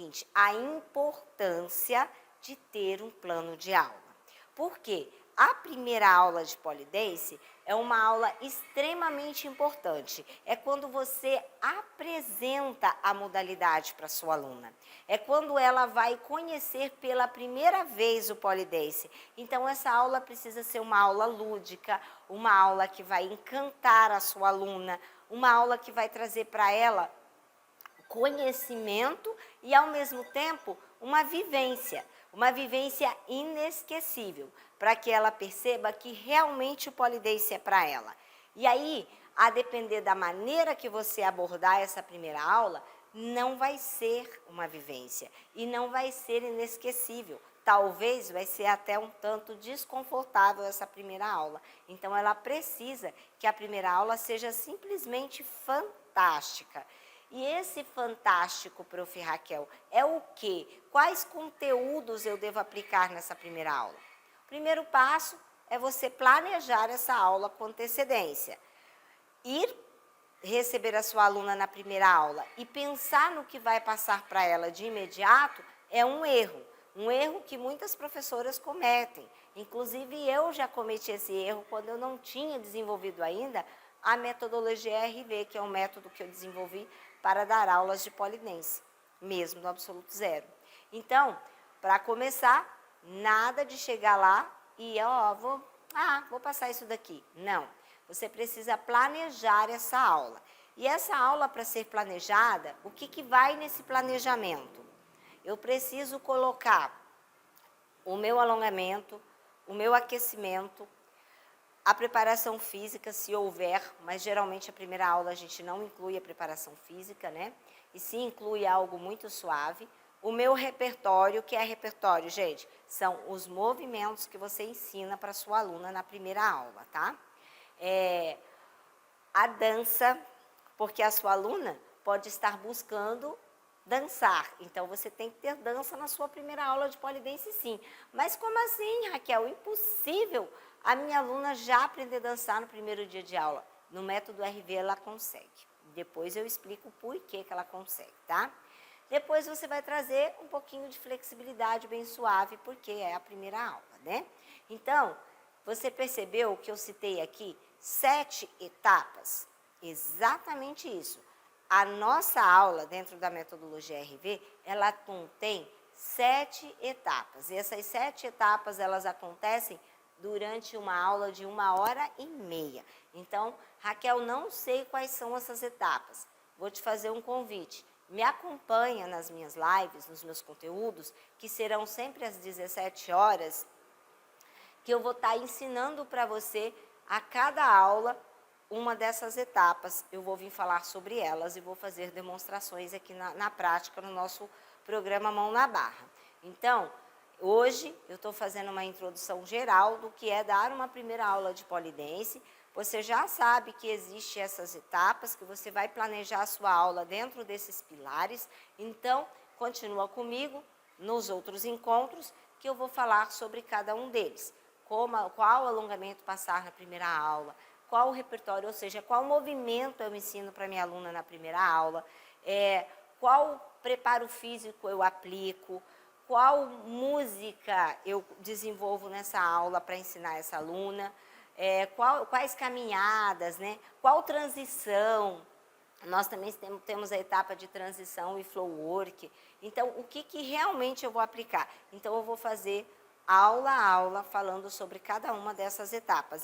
seguinte, a importância de ter um plano de aula. Por quê? A primeira aula de pole dance é uma aula extremamente importante. É quando você apresenta a modalidade para sua aluna. É quando ela vai conhecer pela primeira vez o pole dance. Então essa aula precisa ser uma aula lúdica, uma aula que vai encantar a sua aluna, uma aula que vai trazer para ela conhecimento e, ao mesmo tempo, uma vivência inesquecível, para que ela perceba que realmente o pole dance é para ela. E aí, a depender da maneira que você abordar essa primeira aula, não vai ser uma vivência e não vai ser inesquecível. Talvez vai ser até um tanto desconfortável essa primeira aula. Então, ela precisa que a primeira aula seja simplesmente fantástica. E esse fantástico, Prof. Raquel, é o quê? Quais conteúdos eu devo aplicar nessa primeira aula? O primeiro passo é você planejar essa aula com antecedência. Ir receber a sua aluna na primeira aula e pensar no que vai passar para ela de imediato é um erro que muitas professoras cometem. Inclusive, eu já cometi esse erro quando eu não tinha desenvolvido ainda a metodologia RV, que é um método que eu desenvolvi para dar aulas de pole dance, mesmo no absoluto zero. Então, para começar, nada de chegar lá e, vou passar isso daqui. Não, você precisa planejar essa aula. E essa aula, para ser planejada, o que vai nesse planejamento? Eu preciso colocar o meu alongamento, o meu aquecimento, a preparação física, se houver, mas geralmente a primeira aula a gente não inclui a preparação física, né? E se inclui algo muito suave. O meu repertório, que é repertório, gente, são os movimentos que você ensina para sua aluna na primeira aula, tá? A dança, porque a sua aluna pode estar buscando dançar. Então, você tem que ter dança na sua primeira aula de pole dance, sim. Mas como assim, Raquel? Impossível a minha aluna já aprender a dançar no primeiro dia de aula. No método RV ela consegue. Depois eu explico por que ela consegue, tá? Depois você vai trazer um pouquinho de flexibilidade bem suave, porque é a primeira aula, né? Então, você percebeu que eu citei aqui 7 etapas? Exatamente isso. A nossa aula, dentro da metodologia RV, ela contém 7 etapas. E essas 7 etapas, elas acontecem durante uma aula de 1h30. Então, Raquel, não sei quais são essas etapas. Vou te fazer um convite. Me acompanha nas minhas lives, nos meus conteúdos, que serão sempre às 17 horas, que eu vou estar ensinando para você a cada aula uma dessas etapas. Eu vou vir falar sobre elas e vou fazer demonstrações aqui na prática no nosso programa Mão na Barra. Então, hoje eu estou fazendo uma introdução geral do que é dar uma primeira aula de pole dance. Você já sabe que existem essas etapas, que você vai planejar a sua aula dentro desses pilares. Então, continua comigo nos outros encontros, que eu vou falar sobre cada um deles. Qual alongamento passar na primeira aula, qual o repertório, ou seja, qual movimento eu ensino para minha aluna na primeira aula, qual preparo físico eu aplico, qual música eu desenvolvo nessa aula para ensinar essa aluna, quais caminhadas, né? Qual transição. Nós também temos a etapa de transição e flow work. Então, o que realmente eu vou aplicar? Então, eu vou fazer aula a aula falando sobre cada uma dessas etapas.